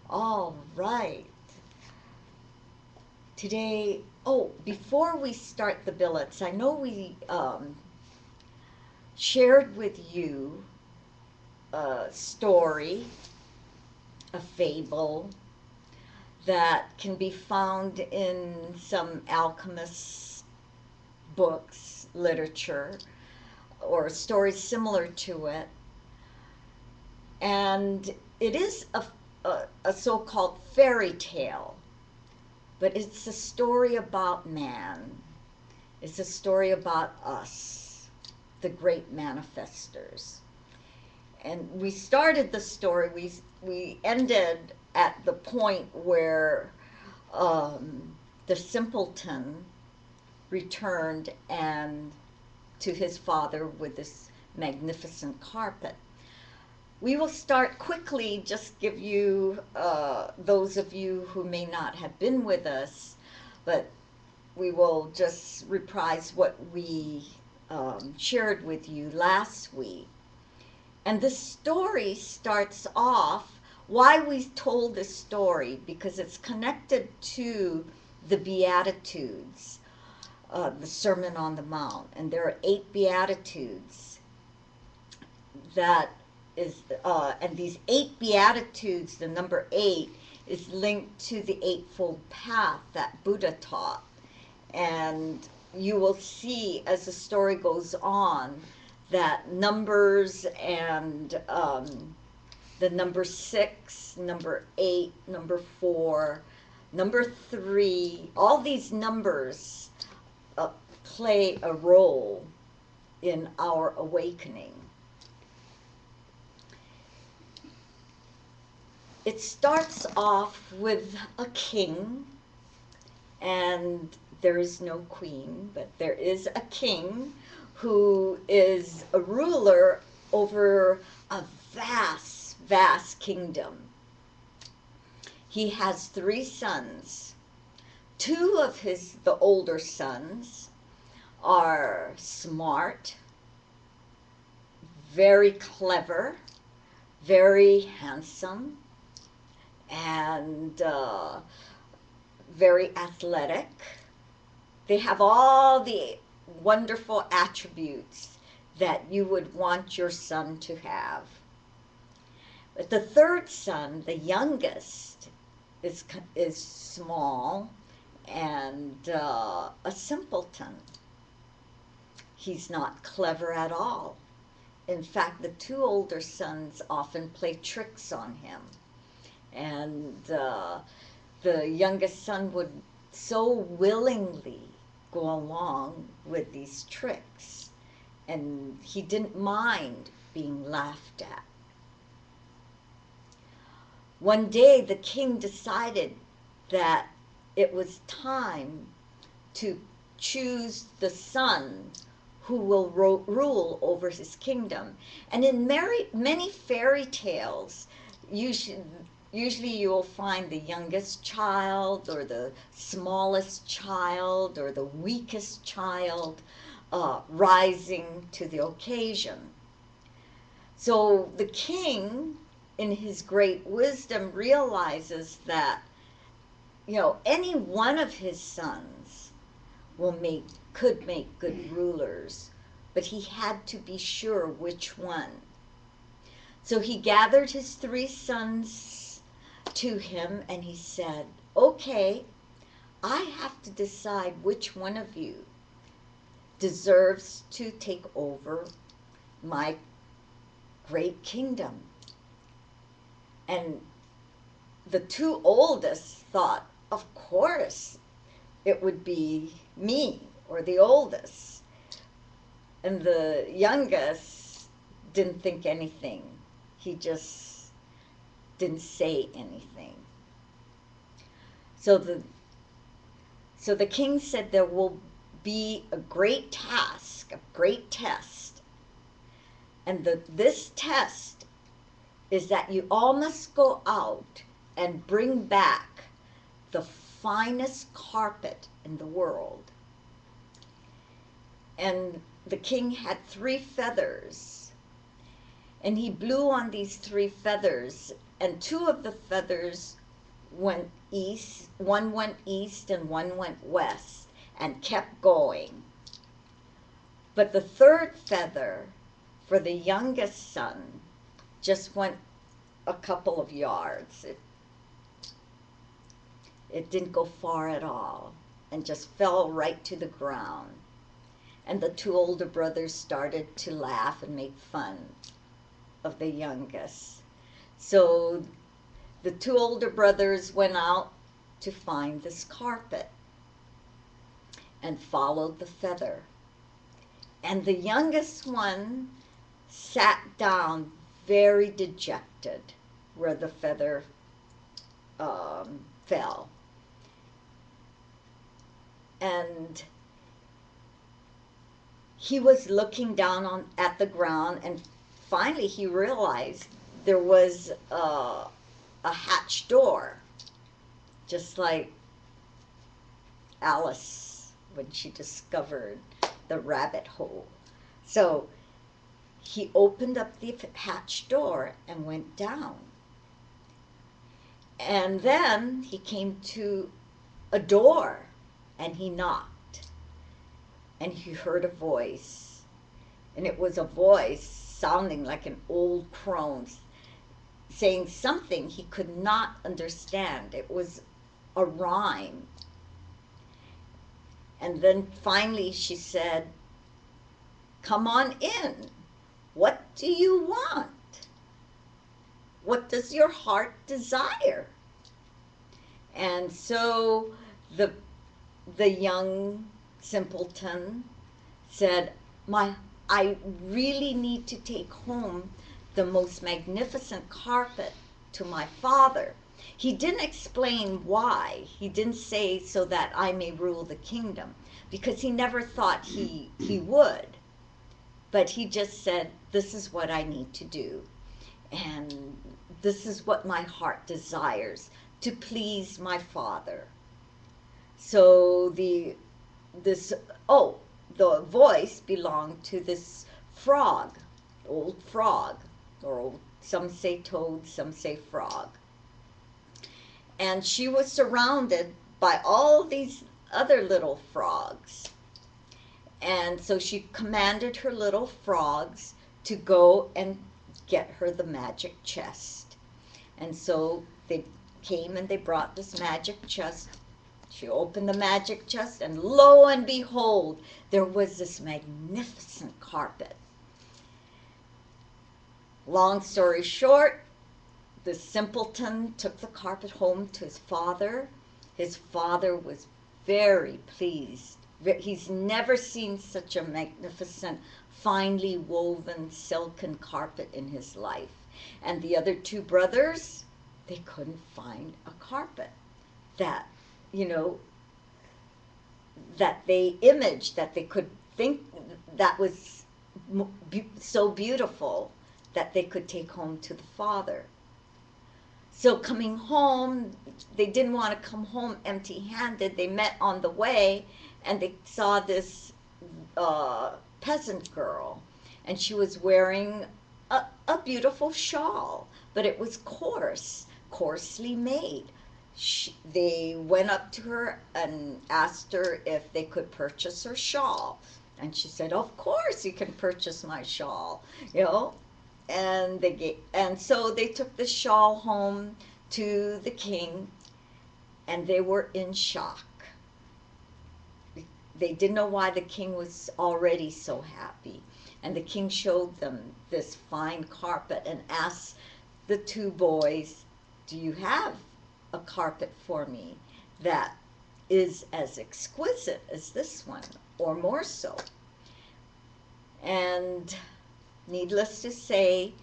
All right. Today, oh, before we start the billets, I know we shared with you a story, a fable that can be found in some alchemist books, literature, or stories similar to it. And it is a so-called fairy tale, but it's a story about man. It's a story about us, the great manifestors. And we started the story, we ended at the point where the simpleton returned and to his father with this magnificent carpet. We will start quickly, just give you, those of you who may not have been with us, but we will just reprise what we shared with you last week. And the story starts off, why we told this story, because it's connected to the Beatitudes, the Sermon on the Mount. And there are 8 Beatitudes that is, and these 8 Beatitudes, the number 8, is linked to the Eightfold Path that Buddha taught. And you will see as the story goes on that numbers and the number 6, number 8, number 4, number 3, all these numbers play a role in our awakening. It starts off with a king, and there is no queen, but there is a king who is a ruler over a vast, vast kingdom. He has 3 sons. 2 of the older sons are smart, very clever, very handsome, and very athletic. They have all the wonderful attributes that you would want your son to have. But the 3rd son, the youngest, is small and a simpleton. He's not clever at all. In fact, the 2 older sons often play tricks on him. And the youngest son would so willingly go along with these tricks, and he didn't mind being laughed at. One day the king decided that it was time to choose the son who will rule over his kingdom. And in many fairy tales, usually you'll find the youngest child or the smallest child or the weakest child rising to the occasion. So the king, in his great wisdom, realizes that, any one of his sons could make good rulers, but he had to be sure which one. So he gathered his 3 sons to him and he said, okay, I have to decide which one of you deserves to take over my great kingdom. And the 2 oldest thought, of course, it would be me, or the oldest. And the youngest didn't think anything. He just didn't say anything. So the king said there will be a great task, a great test. And this test is that you all must go out and bring back the finest carpet in the world. And the king had 3 feathers. And he blew on these 3 feathers, and two of the feathers went east, one went east and one went west, and kept going. But the third feather, for the youngest son, just went a couple of yards. It didn't go far at all, and just fell right to the ground. And the two older brothers started to laugh and make fun of the youngest. So the two older brothers went out to find this carpet and followed the feather. And the youngest one sat down very dejected where the feather fell. And he was looking down at the ground, and finally he realized there was a hatch door, just like Alice when she discovered the rabbit hole. So he opened up the hatch door and went down. And then he came to a door and he knocked. And he heard a voice. And it was a voice sounding like an old crone, saying something he could not understand. It was a rhyme. And then finally she said, "Come on in. What do you want? What does your heart desire?" And so the young simpleton said, I really need to take home the most magnificent carpet to my father. He didn't explain why. He didn't say so that I may rule the kingdom, because he never thought he would. But he just said, this is what I need to do. And this is what my heart desires, to please my father. So the voice belonged to this frog, old frog, or old, some say toad, some say frog. And she was surrounded by all these other little frogs. And so she commanded her little frogs to go and get her the magic chest. And so they came and they brought this magic chest. She opened the magic chest, and lo and behold, there was this magnificent carpet. Long story short, the simpleton took the carpet home to his father. His father was very pleased. He's never seen such a magnificent, finely woven silken carpet in his life. And the other two brothers, they couldn't find a carpet that, that they imaged, that they could think that was so beautiful that they could take home to the father. So coming home, they didn't want to come home empty-handed. They met on the way, and they saw this peasant girl, and she was wearing a beautiful shawl, but it was coarsely made. They went up to her and asked her if they could purchase her shawl. And she said, "Of course you can purchase my shawl," And so they took the shawl home to the king, and they were in shock. They didn't know why the king was already so happy. And the king showed them this fine carpet and asked the two boys, "Do you have a carpet for me that is as exquisite as this one, or more so?" And needless to say,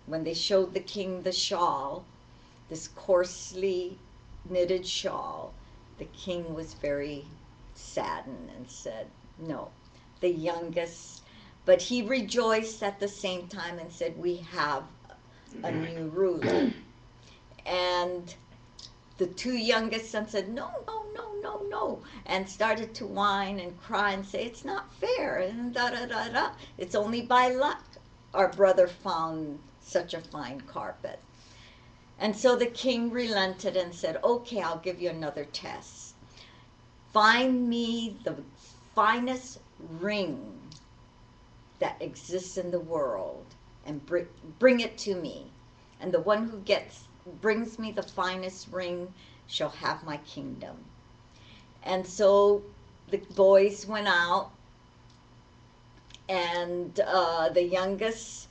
when they showed the king the shawl, this coarsely knitted shawl, the king was very saddened and said, "No, the youngest," but he rejoiced at the same time and said, "We have a new ruler." And the two youngest sons said, "No, no, no, no, no," and started to whine and cry and say, "It's not fair," and "It's only by luck our brother found such a fine carpet." And so the king relented and said, okay, I'll give you another test. Find me the finest ring that exists in the world and bring it to me. And the one who brings me the finest ring shall have my kingdom. And so the boys went out, and the youngest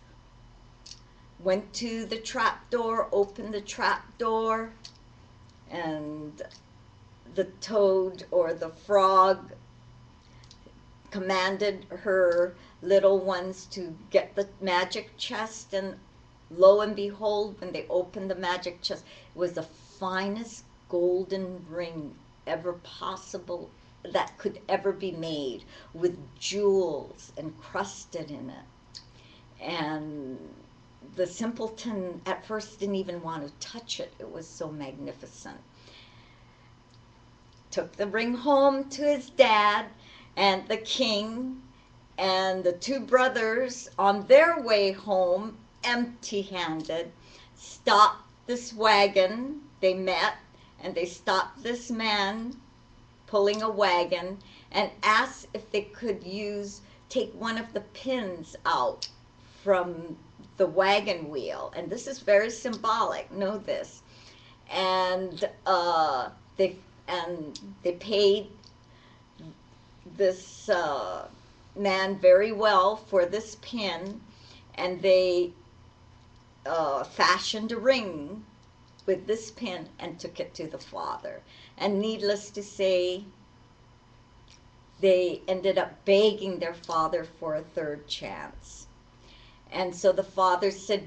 went to the trap door, opened the trap door, and the toad or the frog commanded her little ones to get the magic chest, and lo and behold, when they opened the magic chest, it was the finest golden ring ever possible that could ever be made, with jewels encrusted in it. And the simpleton at first didn't even want to touch it. It was so magnificent. Took the ring home to his dad, and the king and the two brothers, on their way home, empty-handed, stopped this wagon. They met, and they stopped this man pulling a wagon and asked if they could take one of the pins out from the wagon wheel. And this is very symbolic, know this. And they paid this man very well for this pin, and they fashioned a ring with this pin and took it to the father. And needless to say, they ended up begging their father for a third chance. And so the father said,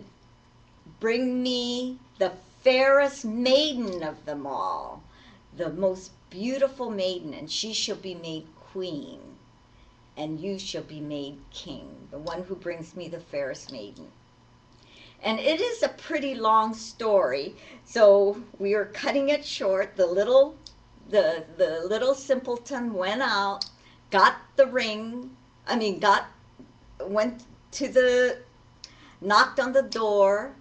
bring me the fairest maiden of them all, the most beautiful maiden, and she shall be made queen, and you shall be made king, the one who brings me the fairest maiden. And it is a pretty long story, so we are cutting it short. The little simpleton went out, got the ring, knocked on the door.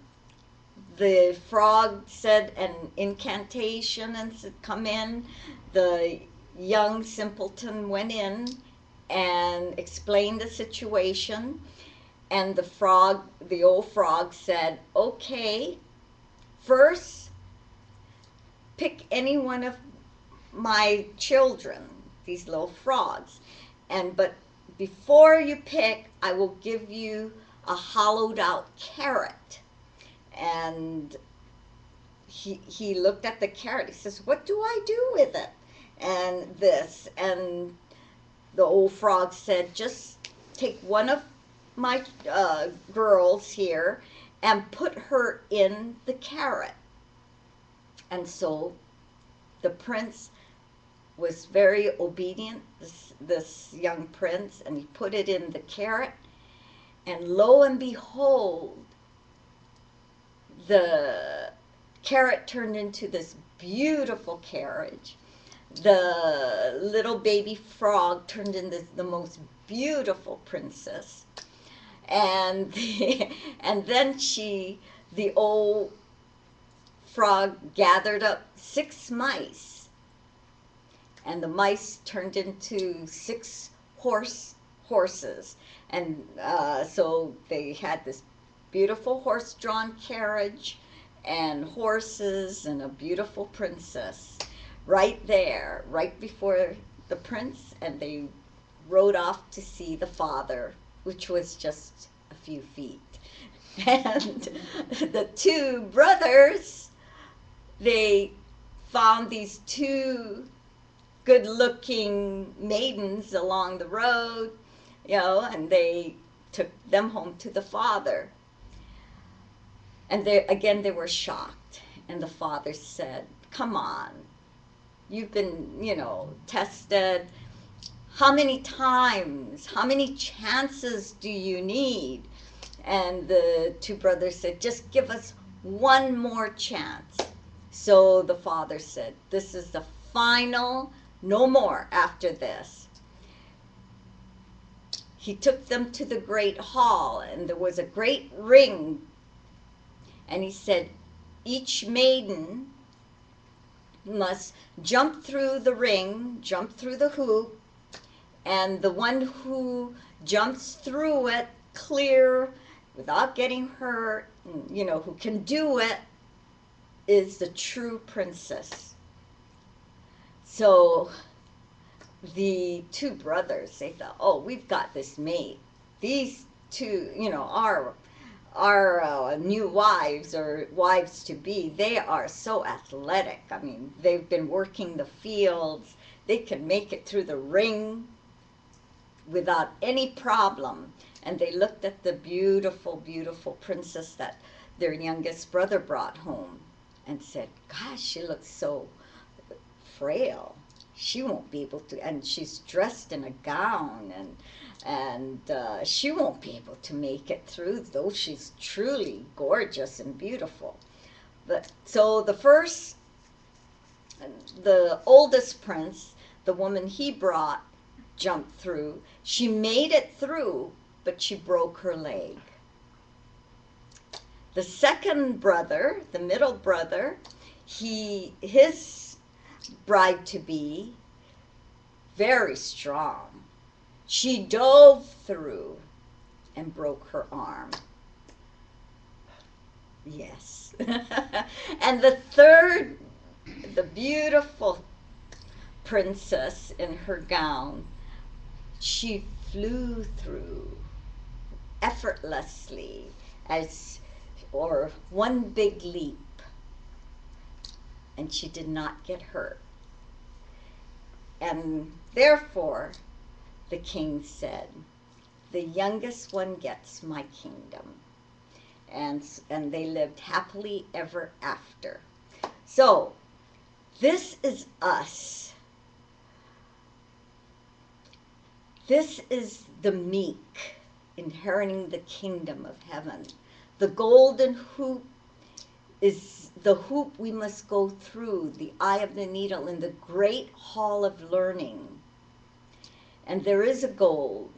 The frog said an incantation and said, come in. The young simpleton went in and explained the situation. And the old frog said, okay, first pick any one of my children, these little frogs. But before you pick, I will give you a hollowed out carrot. And he looked at the carrot. He says, what do I do with it? And the old frog said, just take one of my girls here and put her in the carrot. And so the prince was very obedient, this young prince, and he put it in the carrot. And lo and behold, the carrot turned into this beautiful carriage. The little baby frog turned into the most beautiful princess. And then the old frog gathered up 6 mice, and the mice turned into 6 horses. And so they had this beautiful horse-drawn carriage and horses and a beautiful princess right there, right before the prince, and they rode off to see the father, which was just a few feet. And the 2 brothers, they found these 2 good-looking maidens along the road, and they took them home to the father. And they were shocked. And the father said, come on, you've been, tested. How many times, how many chances do you need? And the 2 brothers said, just give us one more chance. So the father said, this is the final, no more after this. He took them to the great hall, and there was a great ring. And he said, each maiden must jump through the ring, jump through the hoop, and the one who jumps through it clear without getting hurt, who can do it, is the true princess. So the two brothers, they thought, oh, we've got this mate. These two, our new wives or wives to be, they are so athletic. I mean, they've been working the fields. They can make it through the ring without any problem. And they looked at the beautiful, beautiful princess that their youngest brother brought home and said, gosh, she looks so frail. She won't be able to, and she's dressed in a gown, and she won't be able to make it through, though she's truly gorgeous and beautiful. But so the oldest prince, the woman he brought, jumped through. She made it through, but she broke her leg. The second brother, the middle brother, his bride-to-be, very strong. She dove through and broke her arm. Yes. And the third, the beautiful princess in her gown, she flew through effortlessly, or one big leap, and she did not get hurt. And therefore, the king said, the youngest one gets my kingdom. And they lived happily ever after. So, this is us. This is the meek inheriting the kingdom of heaven. The golden hoop is the hoop we must go through, the eye of the needle, in the great hall of learning. And there is a goal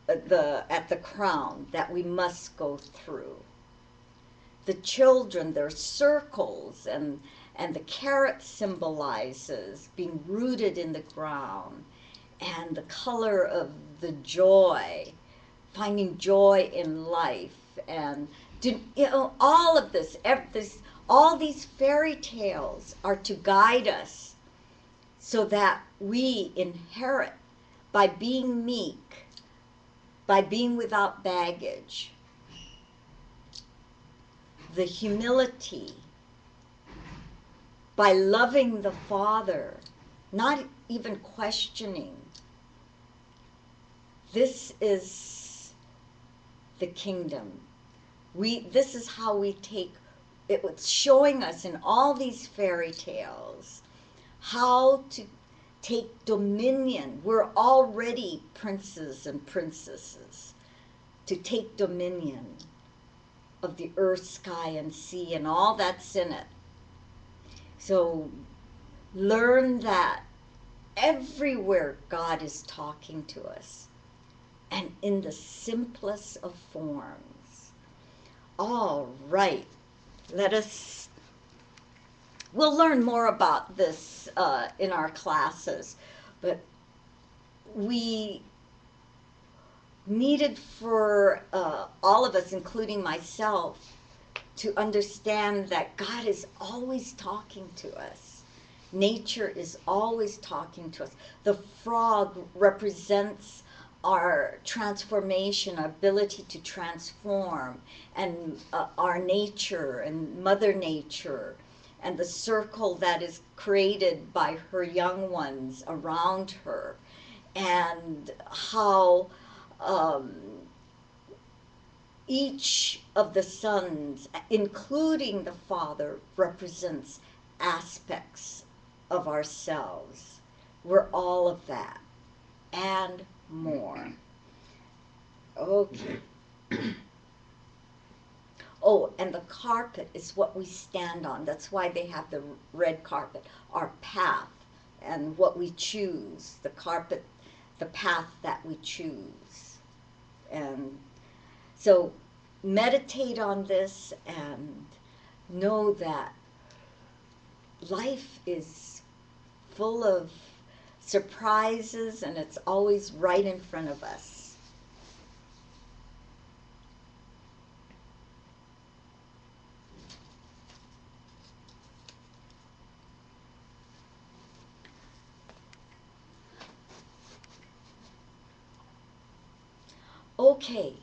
at the crown that we must go through. The children, their circles, and the carrot symbolizes being rooted in the ground, and the color of the joy, finding joy in life, and all of this, all these fairy tales are to guide us so that we inherit by being meek, by being without baggage, the humility, by loving the Father, not even questioning. This is the kingdom. This is how we take, it was showing us in all these fairy tales how to take dominion. We're already princes and princesses, to take dominion of the earth, sky, and sea, and all that's in it. So learn that everywhere God is talking to us, and in the simplest of forms. All right, we'll learn more about this in our classes, but we needed for all of us, including myself, to understand that God is always talking to us. Nature is always talking to us. The frog represents our transformation, our ability to transform, and our nature and Mother Nature, and the circle that is created by her young ones around her, and how each of the sons, including the Father, represents aspects of ourselves. We're all of that and more. Okay. Oh, and the carpet is what we stand on. That's why they have the red carpet, our path, and what we choose, the carpet, the path that we choose. And so meditate on this and know that life is full of surprises and it's always right in front of us. Okay,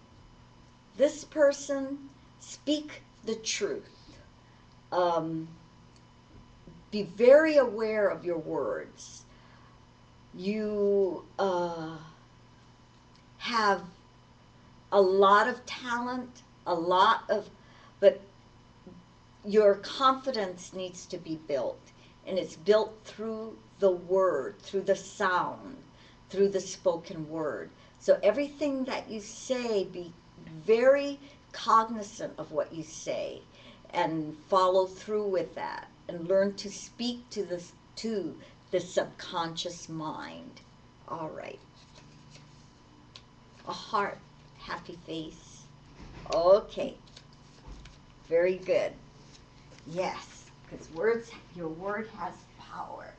this person, speak the truth. Be very aware of your words. You have a lot of talent, but your confidence needs to be built. And it's built through the word, through the sound, through the spoken word. So everything that you say, be very cognizant of what you say and follow through with that and learn to speak to the subconscious mind. All right. A heart, happy face. Okay. Very good. Yes, because your word has power.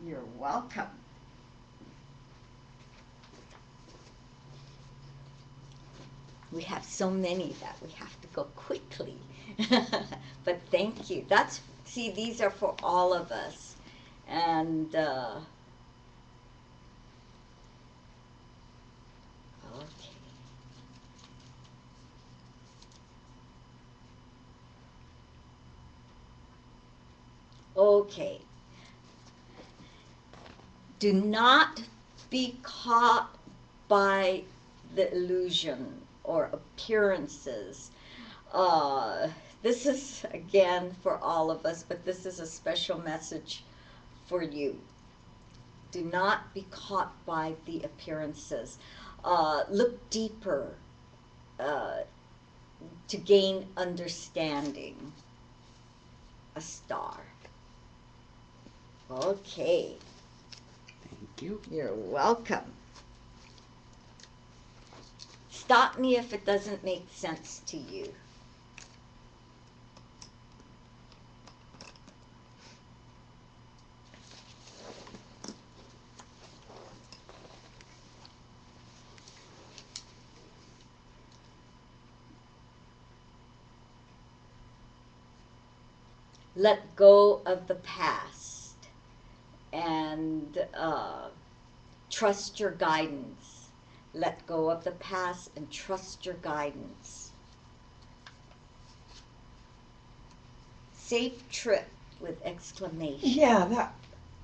You're welcome. We have so many that we have to go quickly. But thank you. See, these are for all of us. And, okay. Okay. Do not be caught by the illusion or appearances. This is, again, for all of us, but this is a special message for you. Do not be caught by the appearances. Look deeper to gain understanding. A star. Okay. Thank you. You're welcome. Stop me if it doesn't make sense to you. Let go of the past and trust your guidance. Let go of the past and trust your guidance. Safe trip with exclamation. Yeah,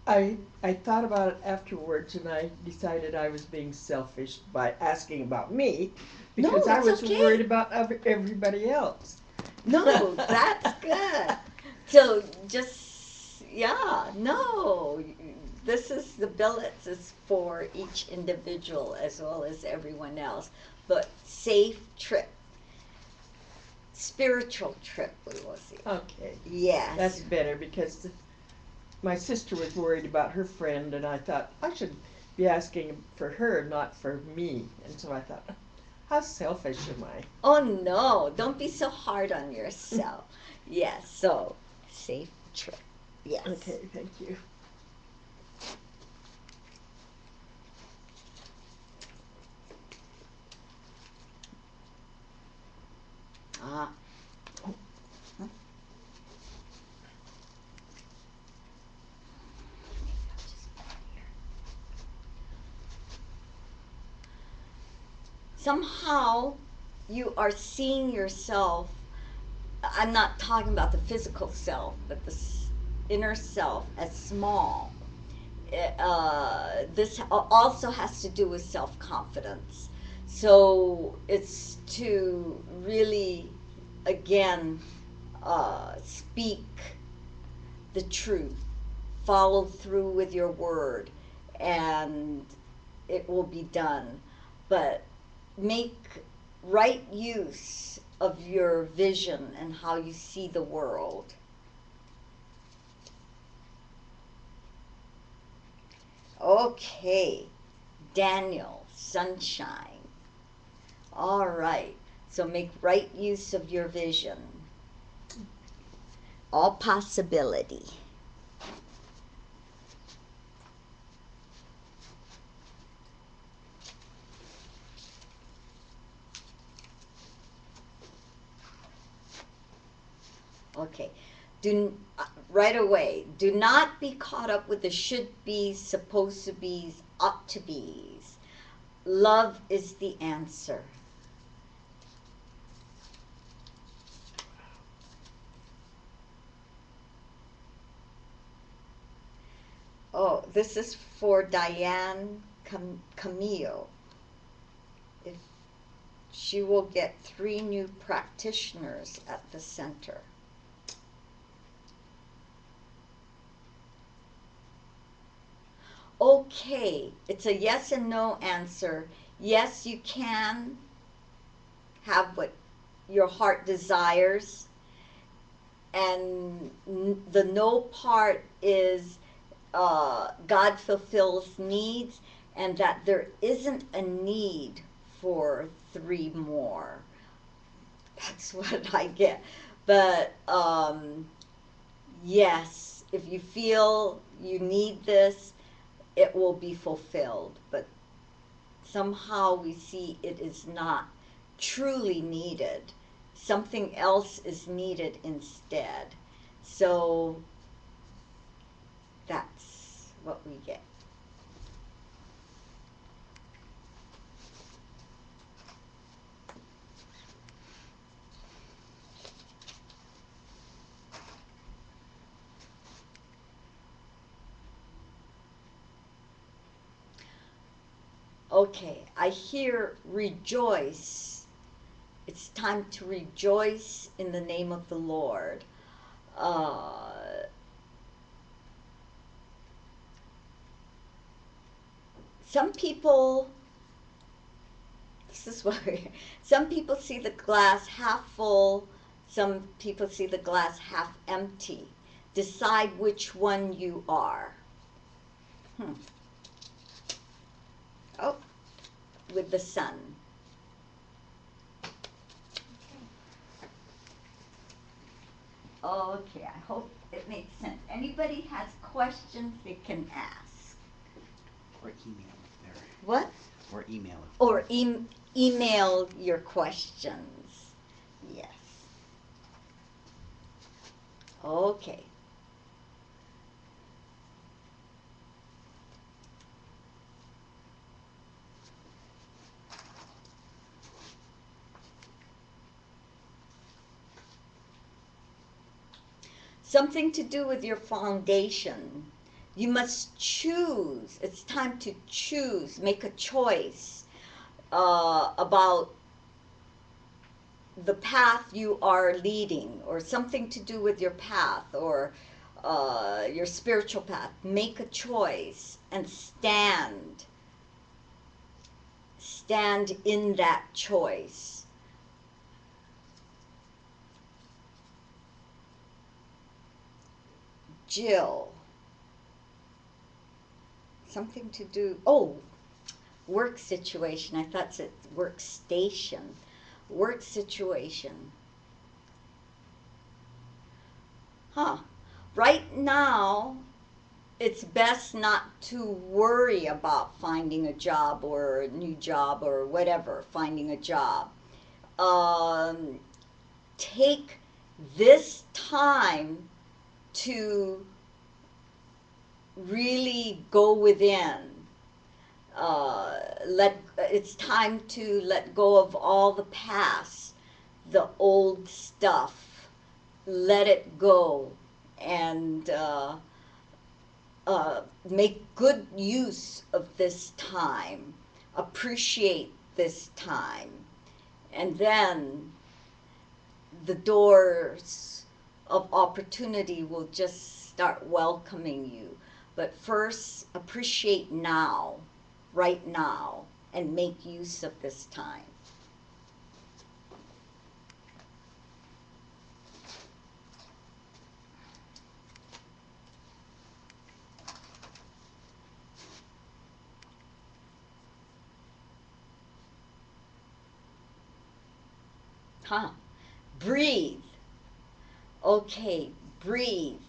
I thought about it afterwards, and I decided I was being selfish by asking about me because No, I it's was okay. worried about everybody else. No, that's good. So just, no. This is the billets is for each individual as well as everyone else. But safe trip. Spiritual trip, we will see. Okay, Yes. that's better because my sister was worried about her friend, and I thought I should be asking for her, not for me. And so I thought, how selfish am I? Oh no, don't be so hard on yourself. Yes, so safe trip. Yes. Okay, thank you. Ah. Somehow you are seeing yourself. I'm not talking about the physical self, but the inner self as small. This also has to do with self-confidence. So it's to really, again, speak the truth, follow through with your word, and it will be done. But make right use of your vision and how you see the world. Okay, Daniel, sunshine. All right, so make right use of your vision. all possibility. Okay. Right away, do not be caught up with the should be's, supposed to be's, ought to be's. Love is the answer. Oh, this is for Diane Camille. If she will get 3 new practitioners at the center. Okay, it's a yes and no answer. Yes, you can have what your heart desires. And the no part is God fulfills needs, and that there isn't a need for 3 more. That's what I get. But yes, if you feel you need this, it will be fulfilled. But somehow we see it is not truly needed. Something else is needed instead. So that's what we get. Okay, I hear rejoice. It's time to rejoice in the name of the Lord. Some people, this is what some people see the glass half full, some people see the glass half empty. Decide which one you are. Oh, with the sun. Okay, I hope it makes sense. Anybody has questions they can ask. Or email if they're. What? Or email if. Or email your questions. Yes. Okay. Something to do with your foundation. You must choose. It's time to choose, make a choice about the path you are leading, or something to do with your path, or your spiritual path. Make a choice and stand. Stand in that choice. Jill. Something to do, oh, work situation. I thought it said workstation. Work situation. Huh. Right now, it's best not to worry about finding a job or a new job or whatever, finding a job. Take this time to really go within. It's time to let go of all the past, the old stuff. Let it go and make good use of this time. Appreciate this time. And then the doors of opportunity will just start welcoming you. But first, appreciate now, right now, and make use of this time. Huh. Breathe. Okay, breathe.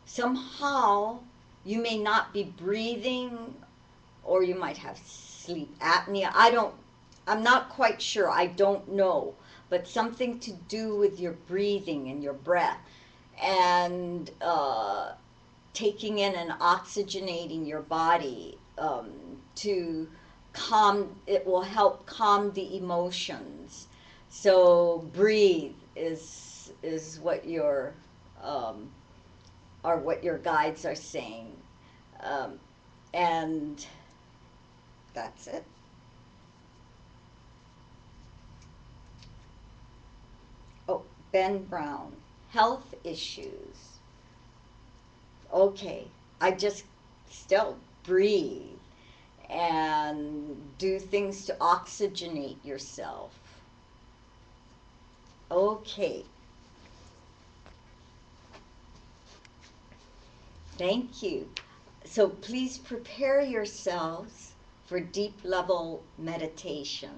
Somehow you may not be breathing, or you might have sleep apnea. I'm not quite sure. I don't know. But something to do with your breathing and your breath. And taking in and oxygenating your body to calm, it will help calm the emotions. So breathe is what your or what your guides are saying, and that's it. Oh, Ben Brown, health issues. Okay, I just still breathe and do things to oxygenate yourself. Okay. Thank you. So please prepare yourselves for deep level meditation.